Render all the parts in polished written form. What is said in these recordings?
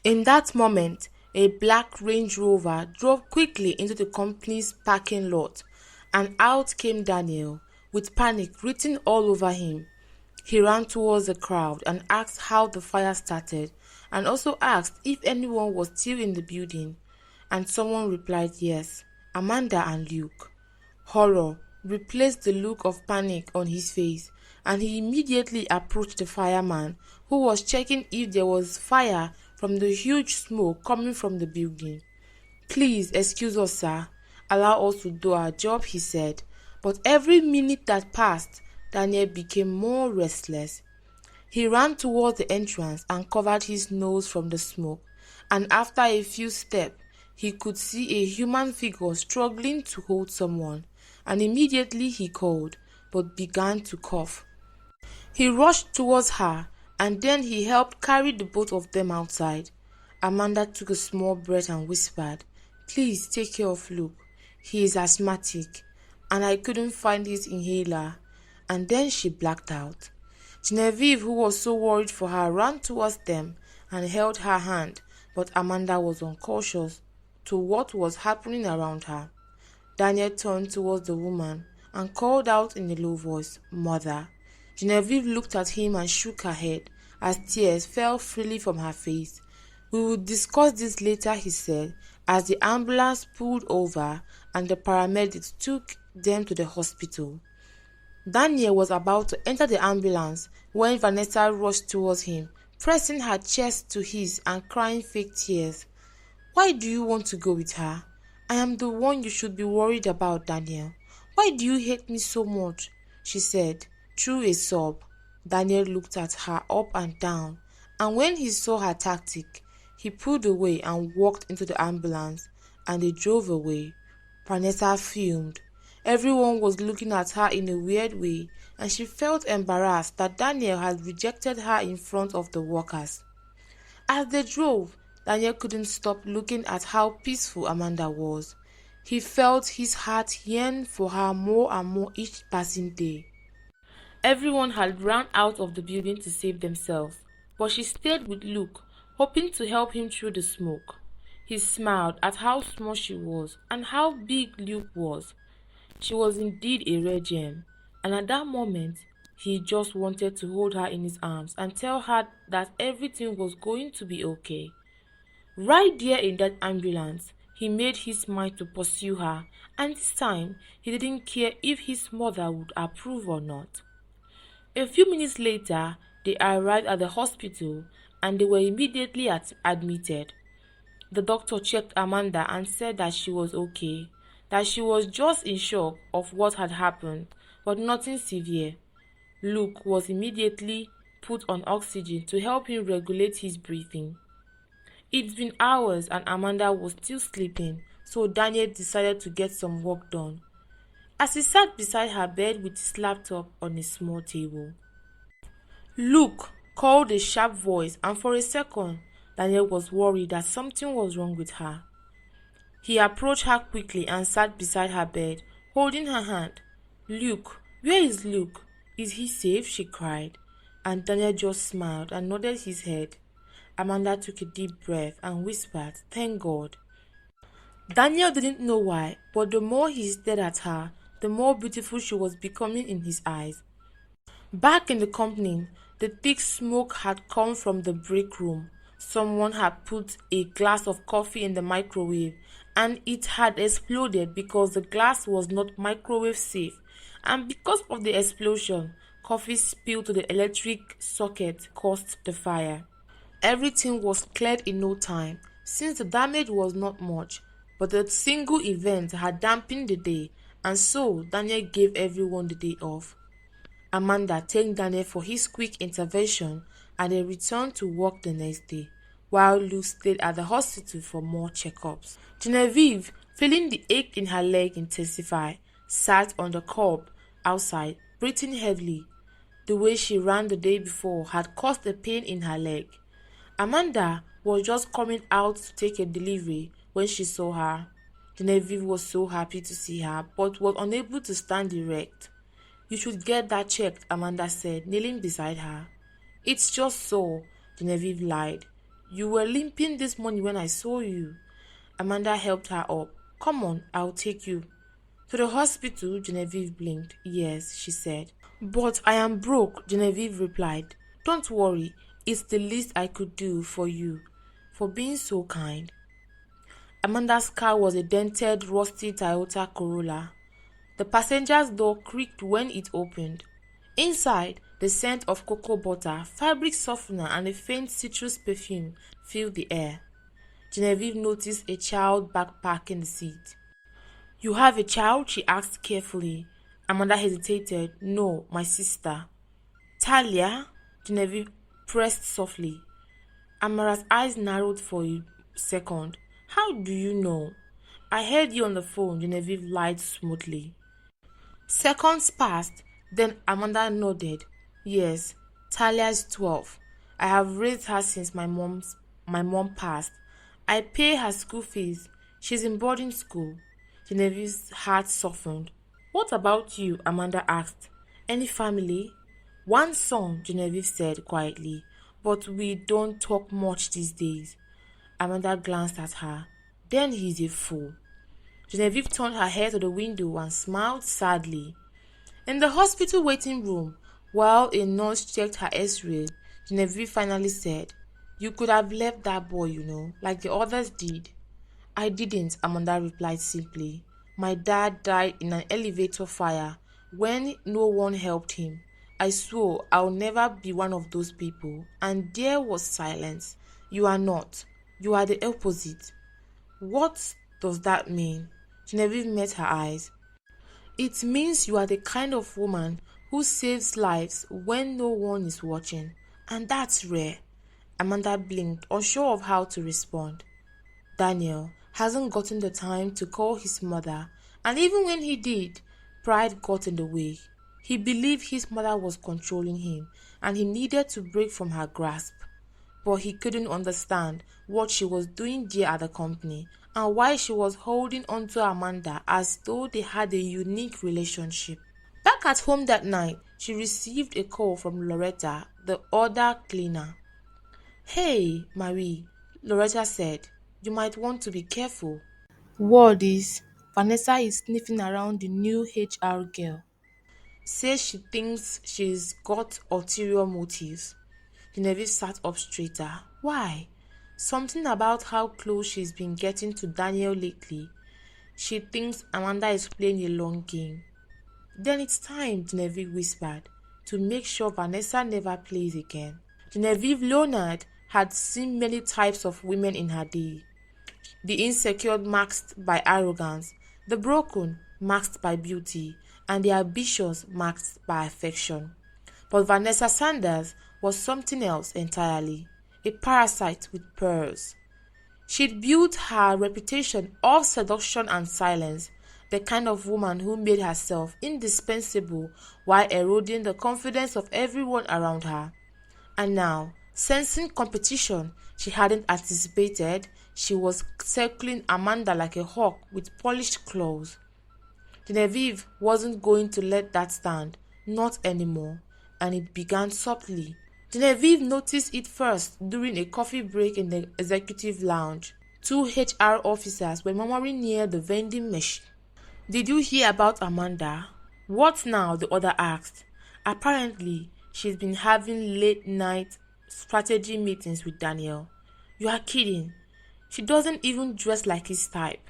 In that moment, a black Range Rover drove quickly into the company's parking lot, and out came Daniel, with panic written all over him. He ran towards the crowd and asked how the fire started, and also asked if anyone was still in the building. And someone replied yes, Amanda and Luke. Horror replaced the look of panic on his face, and he immediately approached the fireman, who was checking if there was fire from the huge smoke coming from the building. "Please excuse us, sir. Allow us to do our job," he said. But every minute that passed, Daniel became more restless. He ran towards the entrance and covered his nose from the smoke, and after a few steps, he could see a human figure struggling to hold someone, and immediately he called, but began to cough. He rushed towards her, and then he helped carry the both of them outside. Amanda took a small breath and whispered, "Please take care of Luke. He is asthmatic, and I couldn't find his inhaler." And then she blacked out. Genevieve, who was so worried for her, ran towards them and held her hand, but Amanda was unconscious to what was happening around her. Daniel turned towards the woman and called out in a low voice, "Mother." Genevieve looked at him and shook her head as tears fell freely from her face. "We will discuss this later," he said, as the ambulance pulled over and the paramedics took them to the hospital. Daniel was about to enter the ambulance when Vanessa rushed towards him, pressing her chest to his and crying fake tears. "Why do you want to go with her? I am the one you should be worried about, Daniel. Why do you hate me so much?" she said, through a sob. Daniel looked at her up and down, and when he saw her tactic, he pulled away and walked into the ambulance, and they drove away. Vanessa fumed. Everyone was looking at her in a weird way, and she felt embarrassed that Daniel had rejected her in front of the workers. As they drove, Daniel couldn't stop looking at how peaceful Amanda was. He felt his heart yearn for her more and more each passing day. Everyone had run out of the building to save themselves, but she stayed with Luke, hoping to help him through the smoke. He smiled at how small she was and how big Luke was. She was indeed a rare gem, and at that moment, he just wanted to hold her in his arms and tell her that everything was going to be okay. Right there in that ambulance, he made his mind to pursue her, and this time, he didn't care if his mother would approve or not. A few minutes later, they arrived at the hospital and they were immediately admitted. The doctor checked Amanda and said that she was okay, that she was just in shock of what had happened, but nothing severe. Luke was immediately put on oxygen to help him regulate his breathing. It's been hours and Amanda was still sleeping, so Daniel decided to get some work done. As he sat beside her bed with his laptop on a small table, "Luke," called a sharp voice, and for a second, Daniel was worried that something was wrong with her. He approached her quickly and sat beside her bed, holding her hand. "Luke, where is Luke? Is he safe?" she cried, and Daniel just smiled and nodded his head. Amanda took a deep breath and whispered, "Thank God." Daniel didn't know why, but the more he stared at her, the more beautiful she was becoming in his eyes. Back in the company, the thick smoke had come from the break room. Someone had put a glass of coffee in the microwave, and it had exploded because the glass was not microwave safe, and because of the explosion, coffee spilled to the electric socket caused the fire. Everything was cleared in no time, since the damage was not much, but the single event had dampened the day, and so Daniel gave everyone the day off. Amanda thanked Daniel for his quick intervention, and they returned to work the next day, while Luke stayed at the hospital for more checkups. Genevieve, feeling the ache in her leg intensify, sat on the curb outside, breathing heavily. The way she ran the day before had caused a pain in her leg. Amanda was just coming out to take a delivery when she saw her. Genevieve was so happy to see her, but was unable to stand erect. "You should get that checked," Amanda said, kneeling beside her. "It's just so," Genevieve lied. You were limping this morning when I saw you. Amanda helped her up. Come on, I'll take you. To the hospital, Genevieve blinked. Yes, she said. But I am broke, Genevieve replied. Don't worry, it's the least I could do for you, for being so kind. Amanda's car was a dented, rusty Toyota Corolla. The passenger's door creaked when it opened. Inside, the scent of cocoa butter, fabric softener, and a faint citrus perfume filled the air. Genevieve noticed a child backpack in the seat. You have a child? She asked carefully. Amanda hesitated. No, my sister. Talia? Genevieve pressed softly. Amara's eyes narrowed for a second. How do you know? I heard you on the phone, Genevieve lied smoothly. Seconds passed, then Amanda nodded. Yes, Talia is 12. I have raised her since my mom passed. I pay her school fees. She's in boarding school. Genevieve's heart softened. What about you? Amanda asked. Any family? One son, Genevieve said quietly, but we don't talk much these days. Amanda glanced at her. Then he's a fool. Genevieve turned her head to the window and smiled sadly. In the hospital waiting room, while a nurse checked her x-ray, Genevieve finally said, You could have left that boy, like the others did. I didn't, Amanda replied simply. My dad died in an elevator fire when no one helped him. I swore I'll never be one of those people, and there was silence. You are not. You are the opposite. What does that mean? Genevieve met her eyes. It means you are the kind of woman who saves lives when no one is watching, and that's rare. Amanda blinked, unsure of how to respond. Daniel hasn't gotten the time to call his mother, and even when he did, pride got in the way. He believed his mother was controlling him, and he needed to break from her grasp. But he couldn't understand what she was doing there at the company and why she was holding onto Amanda as though they had a unique relationship. Back at home that night, she received a call from Loretta, the other cleaner. Hey, Marie, Loretta said, you might want to be careful. Word is, Vanessa is sniffing around the new HR girl. Says she thinks she's got ulterior motives. Genevieve sat up straighter. Why? Something about how close she's been getting to Daniel lately. She thinks Amanda is playing a long game. Then it's time, Genevieve whispered, to make sure Vanessa never plays again. Genevieve Leonard had seen many types of women in her day. The insecure masked by arrogance, the broken masked by beauty, and the ambitious masked by affection. But Vanessa Sanders was something else entirely, a parasite with pearls. She'd built her reputation off seduction and silence, the kind of woman who made herself indispensable while eroding the confidence of everyone around her. And now, sensing competition she hadn't anticipated, she was circling Amanda like a hawk with polished claws. Genevieve wasn't going to let that stand, not anymore, and it began subtly. Genevieve noticed it first during a coffee break in the executive lounge. 2 HR officers were murmuring near the vending machine. Did you hear about Amanda? What now? The other asked. Apparently, she's been having late-night strategy meetings with Daniel. You are kidding. She doesn't even dress like his type.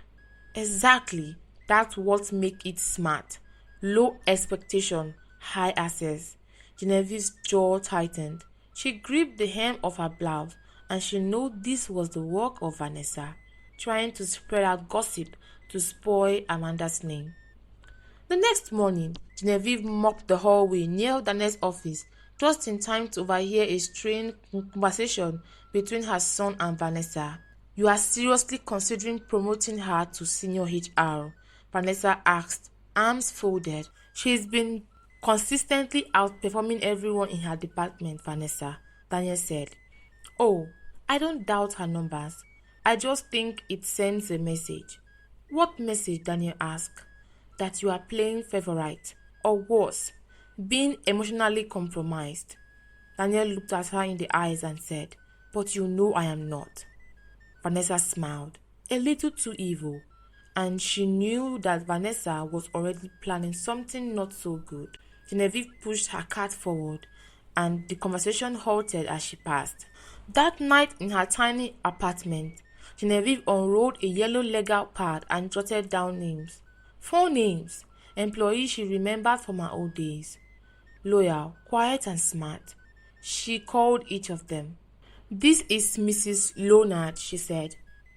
Exactly. That's what makes it smart. Low expectation, high access. Genevieve's jaw tightened. She gripped the hem of her blouse, and she knew this was the work of Vanessa, trying to spread out gossip to spoil Amanda's name. The next morning, Genevieve mopped the hallway near Daniel's office, just in time to overhear a strained conversation between her son and Vanessa. You are seriously considering promoting her to senior HR? Vanessa asked, arms folded. She's been consistently outperforming everyone in her department, Vanessa, Daniel said. Oh, I don't doubt her numbers. I just think it sends a message. What message? Daniel asked. That you are playing favorite, or worse, being emotionally compromised. Daniel looked at her in the eyes and said, But you know I am not. Vanessa smiled, a little too evil, and she knew that Vanessa was already planning something not so good. Genevieve pushed her cart forward, and the conversation halted as she passed. That night in her tiny apartment, Genevieve unrolled a yellow legal pad and jotted down names. 4 names, employees she remembered from her old days. Loyal, quiet and smart. She called each of them. "This is Mrs. Leonard," she said.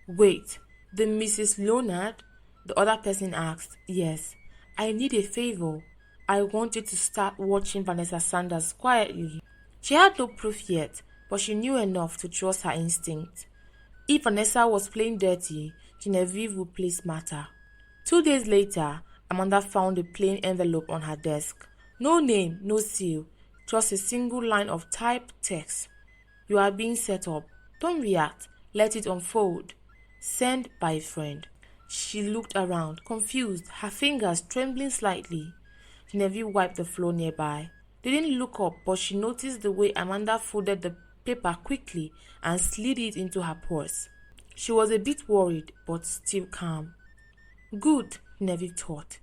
"Wait, the Mrs. Leonard?" the other person asked. "Yes, I need a favor. I want you to start watching Vanessa Sanders quietly." She had no proof yet, but she knew enough to trust her instinct. If Vanessa was playing dirty, Genevieve would play smarter. 2 days later, Amanda found a plain envelope on her desk. No name, no seal, just a single line of typed text. "You are being set up. Don't react. Let it unfold. Send by a friend." She looked around, confused, her fingers trembling slightly. Genevieve wiped the floor nearby. They didn't look up, but she noticed the way Amanda folded the paper quickly and slid it into her purse. She was a bit worried, but still calm. Good, Genevieve thought.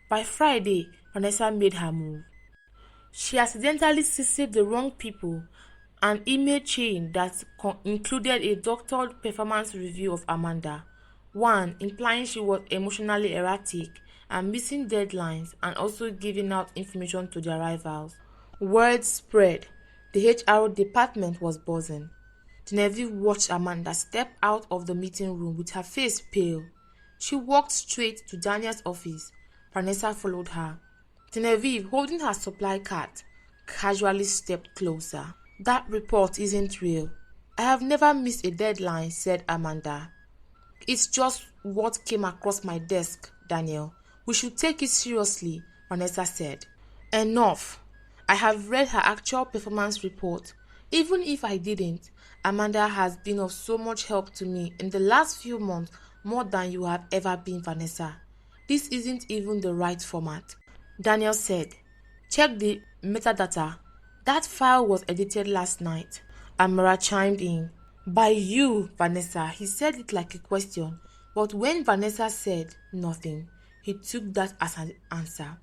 By Friday, Vanessa made her move. She accidentally CC'd the wrong people, an email chain that included a doctored performance review of Amanda, one implying she was emotionally erratic and missing deadlines and also giving out information to their rivals. Word spread. The HR department was buzzing. Genevieve watched Amanda step out of the meeting room with her face pale. She walked straight to Daniel's office. Vanessa followed her. Genevieve, holding her supply cart, casually stepped closer. "That report isn't real. I have never missed a deadline," said Amanda. "It's just what came across my desk, Daniel. We should take it seriously," Vanessa said. "Enough. I have read her actual performance report. Even if I didn't, Amanda has been of so much help to me in the last few months, more than you have ever been, Vanessa. This isn't even the right format." Daniel said, "Check the metadata. That file was edited last night." Amara chimed in. "By you, Vanessa." He said it like a question, but when Vanessa said nothing, he took that as an answer.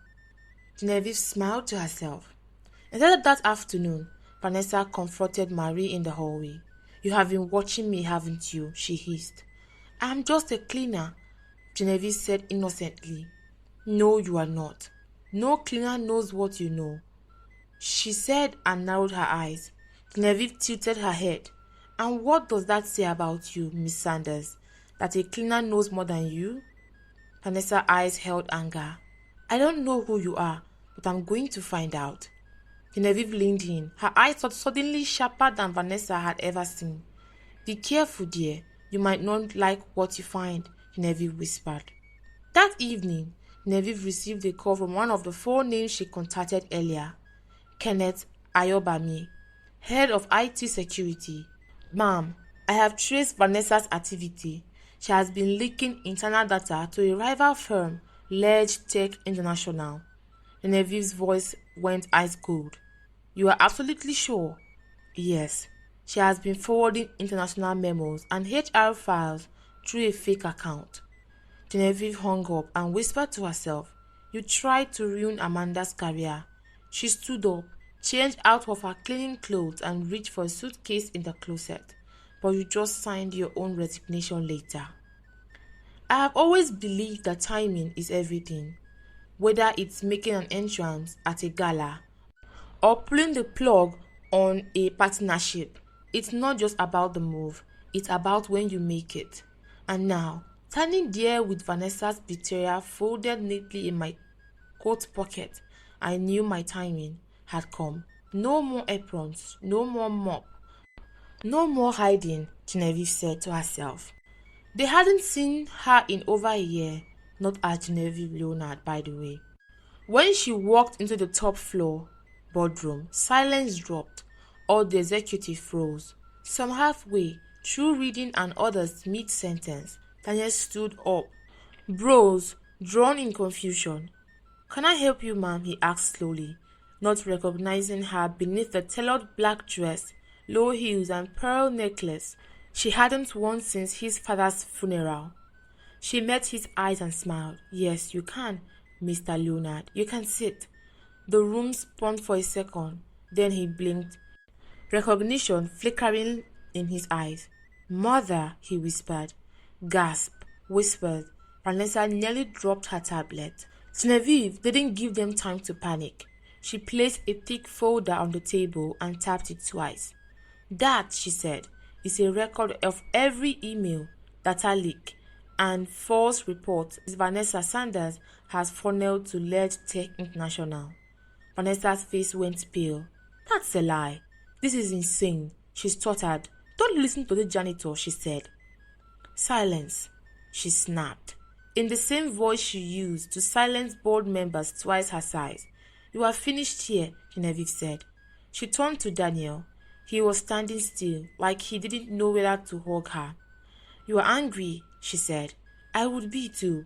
Genevieve smiled to herself. Instead, that afternoon, Vanessa confronted Marie in the hallway. "You have been watching me, haven't you?" she hissed. "I'm just a cleaner," Genevieve said innocently. "No, you are not. No cleaner knows what you know," she said and narrowed her eyes. Genevieve tilted her head. "And what does that say about you, Miss Sanders? That a cleaner knows more than you?" Vanessa's eyes held anger. "I don't know who you are, but I'm going to find out." Genevieve leaned in, her eyes suddenly sharper than Vanessa had ever seen. "Be careful, dear. You might not like what you find," Genevieve whispered. That evening, Genevieve received a call from one of the 4 names she contacted earlier. Kenneth Ayobami, head of IT security. "Ma'am, I have traced Vanessa's activity. She has been leaking internal data to a rival firm, Ledge Tech International." Genevieve's voice went ice cold. "You are absolutely sure?" "Yes. She has been forwarding international memos and HR files through a fake account." Genevieve hung up and whispered to herself, "You tried to ruin Amanda's career." She stood up, changed out of her cleaning clothes and reached for a suitcase in the closet. "But you just signed your own resignation later." "I have always believed that timing is everything. Whether it's making an entrance at a gala or pulling the plug on a partnership, it's not just about the move, it's about when you make it." And now, standing there with Vanessa's betrayal folded neatly in my coat pocket, I knew my timing had come. No more aprons, no more mop, no more hiding, Genevieve said to herself. They hadn't seen her in over a year, not as Genevieve Leonard, by the way. When she walked into the top floor boardroom, silence dropped. All the executives froze. Some halfway, through reading and others mid-sentence. Daniel stood up. Bros, drawn in confusion. "Can I help you, ma'am?" he asked slowly, not recognizing her beneath the tailored black dress. low heels and pearl necklace she hadn't worn since his father's funeral. She met his eyes and smiled. "Yes, you can, Mr. Leonard. You can sit." The room spun for a second. Then he blinked, recognition flickering in his eyes. "Mother," he whispered. Gasp, whispered. Vanessa nearly dropped her tablet. Genevieve didn't give them time to panic. She placed a thick folder on the table and tapped it twice. "That," she said, "is a record of every email, data leak, and false report Vanessa Sanders has funneled to Lead Tech International." Vanessa's face went pale. "That's a lie. This is insane," she stuttered. "Don't listen to the janitor," she said. "Silence," she snapped, in the same voice she used to silence board members twice her size. "You are finished here," Genevieve said. She turned to Daniel. He was standing still, like he didn't know whether to hug her. "You are angry," she said. "I would be too."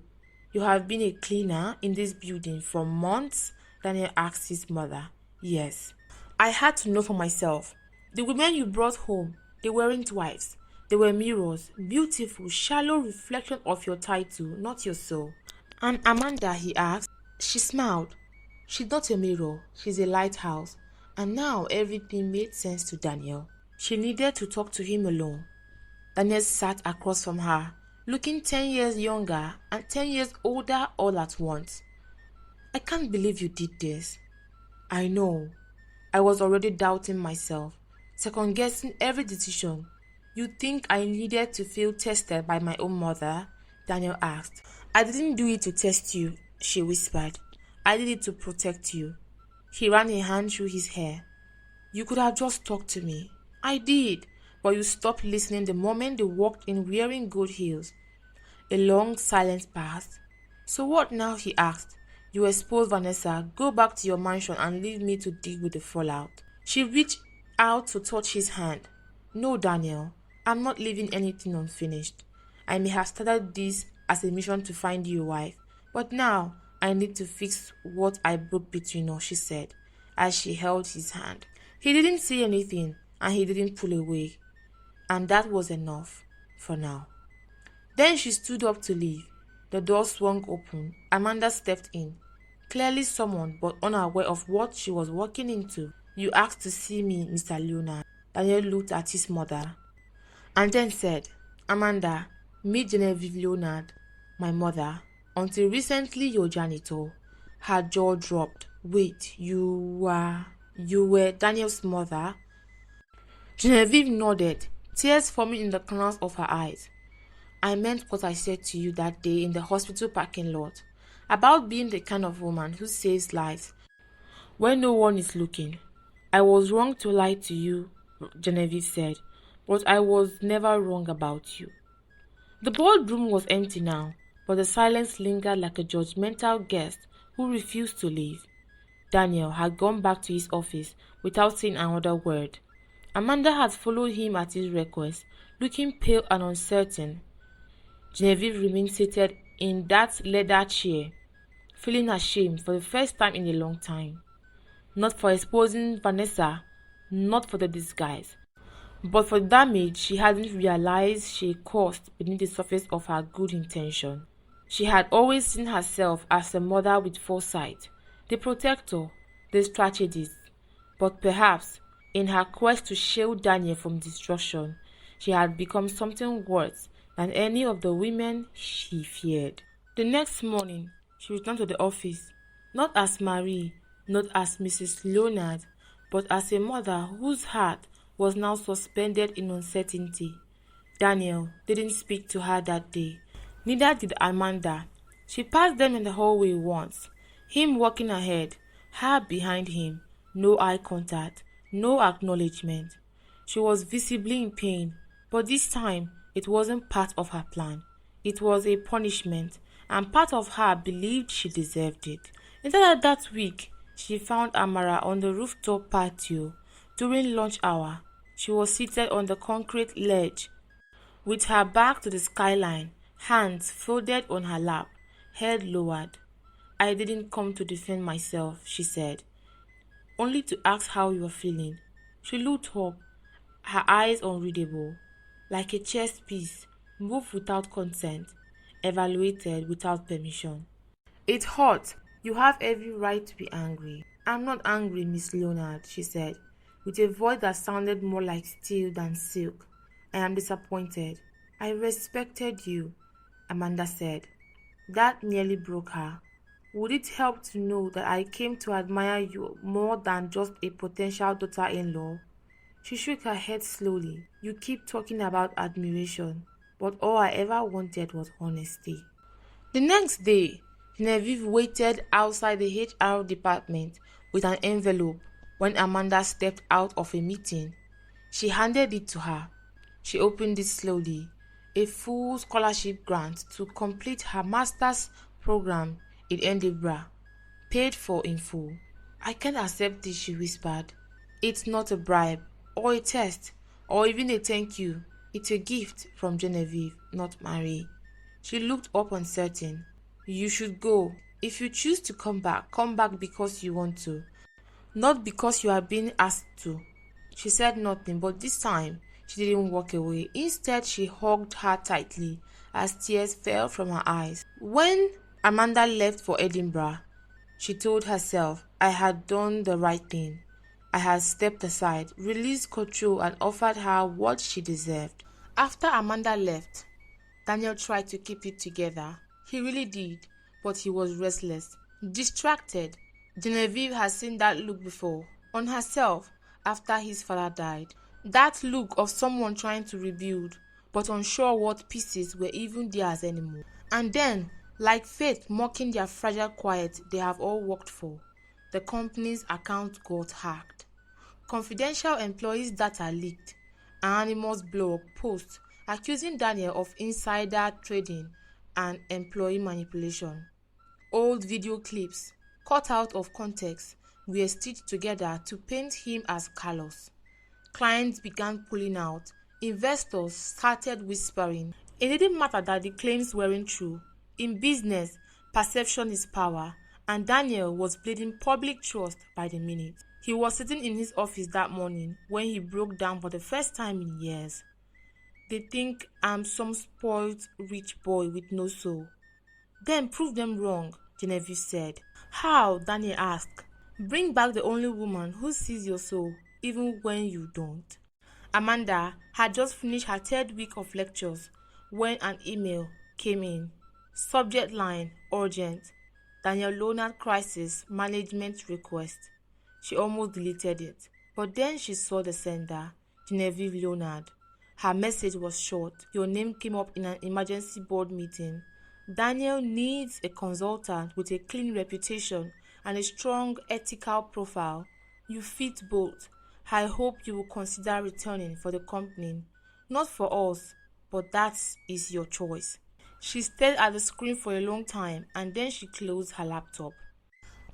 "You have been a cleaner in this building for months?" Daniel asked his mother. "Yes." "I had to know for myself. The women you brought home, they weren't wives. They were mirrors, beautiful, shallow reflection of your title, not your soul." "And Amanda?" he asked. She smiled. "She's not a mirror, she's a lighthouse." And now everything made sense to Daniel. She needed to talk to him alone. Daniel sat across from her, looking 10 years younger and 10 years older all at once. "I can't believe you did this." "I know. I was already doubting myself, second-guessing every decision." "You think I needed to feel tested by my own mother?" Daniel asked. "I didn't do it to test you," she whispered. "I did it to protect you." He ran a hand through his hair. "You could have just talked to me." "I did, but you stopped listening the moment they walked in wearing gold heels." A long silence passed. "So what now?" he asked. "You exposed Vanessa. Go back to your mansion and leave me to deal with the fallout." She reached out to touch his hand. "No, Daniel. I'm not leaving anything unfinished. I may have started this as a mission to find you a wife, but now I need to fix what I broke between us," she said, as she held his hand. He didn't say anything, and he didn't pull away. And that was enough, for now. Then she stood up to leave. The door swung open. Amanda stepped in, clearly summoned but unaware of what she was walking into. "You asked to see me, Mr. Leonard." Daniel looked at his mother and then said, "Amanda, meet Genevieve Leonard, my mother. Until recently your janitor." Her jaw dropped. "Wait, you were Daniel's mother?" Genevieve nodded, tears forming in the corners of her eyes. "I meant what I said to you that day in the hospital parking lot, about being the kind of woman who saves lives when no one is looking. I was wrong to lie to you," Genevieve said, "but I was never wrong about you." The boardroom was empty now, but the silence lingered like a judgmental guest who refused to leave. Daniel had gone back to his office without saying another word. Amanda had followed him at his request, looking pale and uncertain. Genevieve remained seated in that leather chair, feeling ashamed for the first time in a long time. Not for exposing Vanessa, not for the disguise, but for the damage she hadn't realized she caused beneath the surface of her good intention. She had always seen herself as a mother with foresight, the protector, the strategist. But perhaps, in her quest to shield Daniel from destruction, she had become something worse than any of the women she feared. The next morning, she returned to the office, not as Marie, not as Mrs. Leonard, but as a mother whose heart was now suspended in uncertainty. Daniel didn't speak to her that day. Neither did Amanda. She passed them in the hallway once, him walking ahead, her behind him. No eye contact, no acknowledgement. She was visibly in pain, but this time it wasn't part of her plan. It was a punishment, and part of her believed she deserved it. Later that week, she found Amara on the rooftop patio during lunch hour. She was seated on the concrete ledge, with her back to the skyline, hands folded on her lap, head lowered. "I didn't come to defend myself," she said, "only to ask how you are feeling." She looked up. her eyes unreadable, like a chess piece, moved without consent, evaluated without permission. It hurt. You have every right to be angry. I'm not angry, Miss Leonard, she said, with a voice that sounded more like steel than silk. I am disappointed. I respected you, Amanda said. That nearly broke her. Would it help to know that I came to admire you more than just a potential daughter-in-law? She shook her head slowly. You keep talking about admiration, but all I ever wanted was honesty. The next day, Genevieve waited outside the HR department with an envelope when Amanda stepped out of a meeting. She handed it to her. She opened it slowly. A full scholarship grant to complete her master's program in Edinburgh, paid for in full. I can't accept this, she whispered. It's not a bribe, or a test, or even a thank you. It's a gift from Genevieve, not Marie. She looked up uncertain. You should go. If you choose to come back because you want to, not because you are being asked to. She said nothing, but this time she didn't walk away. Instead, she hugged her tightly as tears fell from her eyes. When Amanda left for Edinburgh, she told herself, I had done the right thing. I had stepped aside, released control, and offered her what she deserved. After Amanda left, Daniel tried to keep it together. He really did, but he was restless, distracted. Genevieve had seen that look before, on herself, after his father died. That look of someone trying to rebuild, but unsure what pieces were even theirs anymore. And then, like fate mocking their fragile quiet they have all worked for, the company's account got hacked. Confidential employees' data leaked. Anonymous blog posts accusing Daniel of insider trading and employee manipulation. Old video clips, cut out of context, were stitched together to paint him as callous. Clients began pulling out. Investors started whispering. It didn't matter that the claims weren't true. In business, perception is power, and Daniel was bleeding public trust by the minute. He was sitting in his office that morning when he broke down for the first time in years. They think I'm some spoiled rich boy with no soul. Then prove them wrong, Genevieve said. How? Daniel asked. Bring back the only woman who sees your soul, even when you don't. Amanda had just finished her third week of lectures when an email came in. Subject line, urgent. Daniel Leonard crisis management request. She almost deleted it, but then she saw the sender, Genevieve Leonard. Her message was short. Your name came up in an emergency board meeting. Daniel needs a consultant with a clean reputation and a strong ethical profile. You fit both. I hope you will consider returning for the company. Not for us, but that is your choice. She stared at the screen for a long time and then she closed her laptop.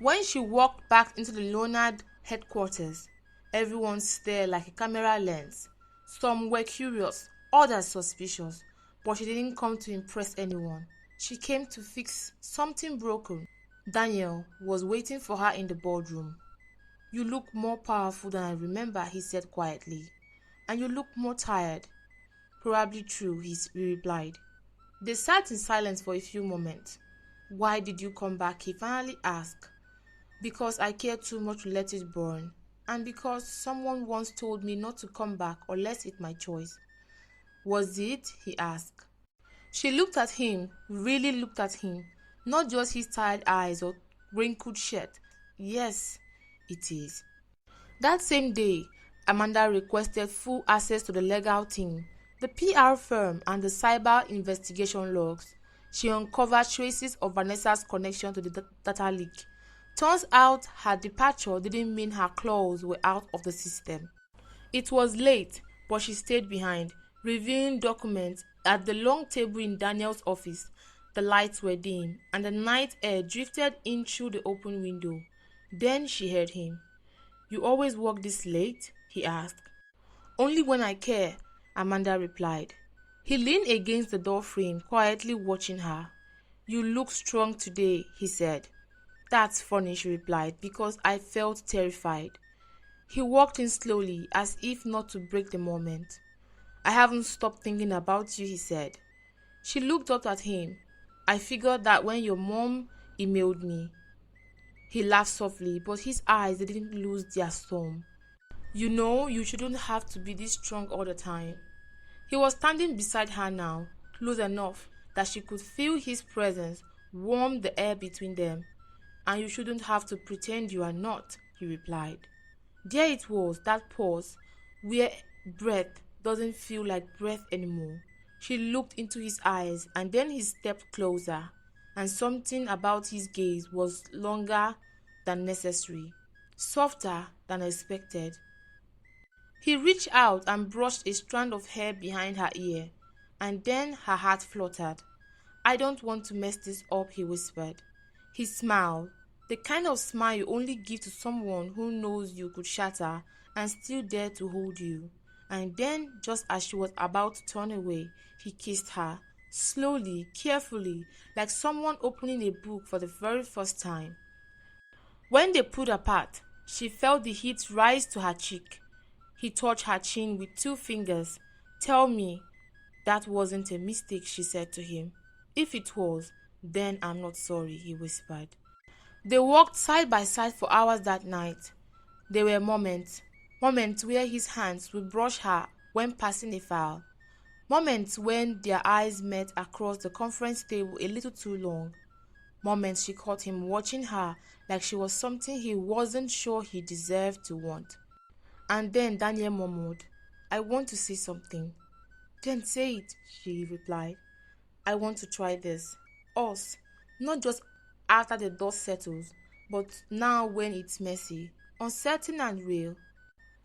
When she walked back into the Leonard headquarters, everyone stared like a camera lens. Some were curious, others suspicious, but she didn't come to impress anyone. She came to fix something broken. Daniel was waiting for her in the boardroom. You look more powerful than I remember, he said quietly. And you look more tired. Probably true, he replied. They sat in silence for a few moments. Why did you come back? He finally asked. Because I care too much to let it burn, and because someone once told me not to come back unless it's my choice. Was it? He asked. She looked at him, really looked at him, not just his tired eyes or wrinkled shirt. Yes, it is. That same day, Amanda requested full access to the legal team, the PR firm, and the cyber investigation logs. She uncovered traces of Vanessa's connection to the data leak. Turns out her departure didn't mean her claws were out of the system. It was late, but she stayed behind, reviewing documents at the long table in Daniel's office. The lights were dim, and the night air drifted in through the open window. Then she heard him. You always work this late? He asked. Only when I care, Amanda replied. He leaned against the door frame, quietly watching her. You look strong today, he said. That's funny, she replied, because I felt terrified. He walked in slowly, as if not to break the moment. I haven't stopped thinking about you, he said. She looked up at him. I figured that when your mom emailed me. He laughed softly, but his eyes didn't lose their storm. You know, you shouldn't have to be this strong all the time. He was standing beside her now, close enough that she could feel his presence warm the air between them. And you shouldn't have to pretend you are not, he replied. There it was, that pause, where breath doesn't feel like breath anymore. She looked into his eyes and then he stepped closer, and something about his gaze was longer than necessary, softer than expected. He reached out and brushed a strand of hair behind her ear, and then her heart fluttered. I don't want to mess this up, he whispered. He smiled, the kind of smile you only give to someone who knows you could shatter and still dare to hold you. And then, just as she was about to turn away, he kissed her, slowly, carefully, like someone opening a book for the very first time. When they pulled apart, she felt the heat rise to her cheek. He touched her chin with 2 fingers. Tell me that wasn't a mistake, she said to him. If it was, then I'm not sorry, he whispered. They walked side by side for hours that night. There were moments where his hands would brush her when passing a file, moments when their eyes met across the conference table a little too long, moments she caught him watching her like she was something he wasn't sure he deserved to want. And then Daniel murmured, I want to say something. Then say it, she replied. I want to try this. Us. Not just after the dust settles, but now when it's messy, uncertain and real.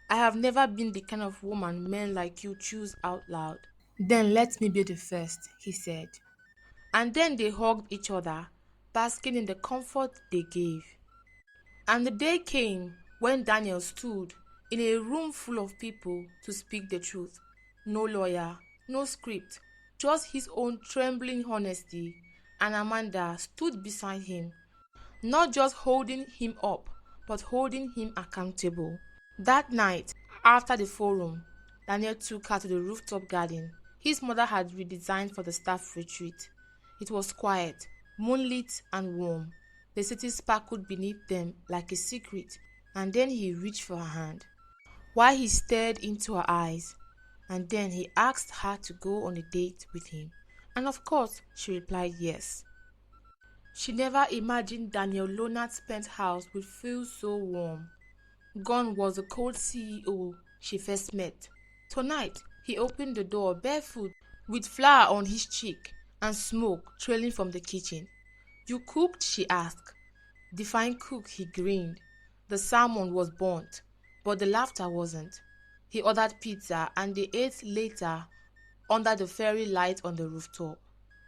I have never been the kind of woman men like you choose out loud. Then let me be the first, he said. And then they hugged each other, basking in the comfort they gave. And the day came when Daniel stood in a room full of people to speak the truth. No lawyer, no script, just his own trembling honesty. And Amanda stood beside him, not just holding him up, but holding him accountable. That night, after the forum, Daniel took her to the rooftop garden his mother had redesigned for the staff retreat. It was quiet, moonlit and warm. The city sparkled beneath them like a secret, and then he reached for her hand, while he stared into her eyes, and then he asked her to go on a date with him. And of course, she replied yes. She never imagined Daniel Leonard's penthouse would feel so warm. Gone was the cold CEO she first met. Tonight, he opened the door barefoot, with flour on his cheek and smoke trailing from the kitchen. You cooked? She asked. The fine cook, he grinned. The salmon was burnt, but the laughter wasn't. He ordered pizza and they ate later under the fairy light on the rooftop.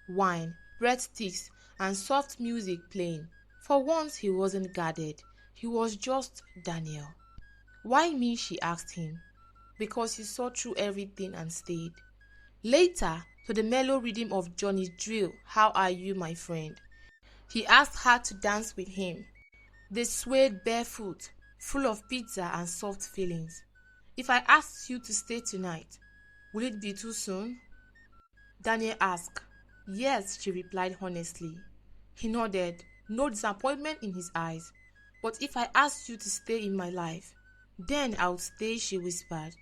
Wine, breadsticks, and soft music playing. For once he wasn't guarded. He was just Daniel. Why me? She asked him. Because he saw through everything and stayed. Later, to the mellow rhythm of Johnny's drill, How are you, my friend? He asked her to dance with him. They swayed barefoot, full of pizza and soft feelings. If I asked you to stay tonight, will it be too soon? Daniel asked. Yes, she replied honestly. He nodded, no disappointment in his eyes. But if I asked you to stay in my life, then I would stay, she whispered.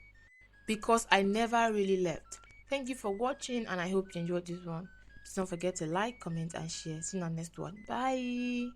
Because I never really left. Thank you for watching and I hope you enjoyed this one. Please don't forget to like, comment and share. See you on the next one. Bye.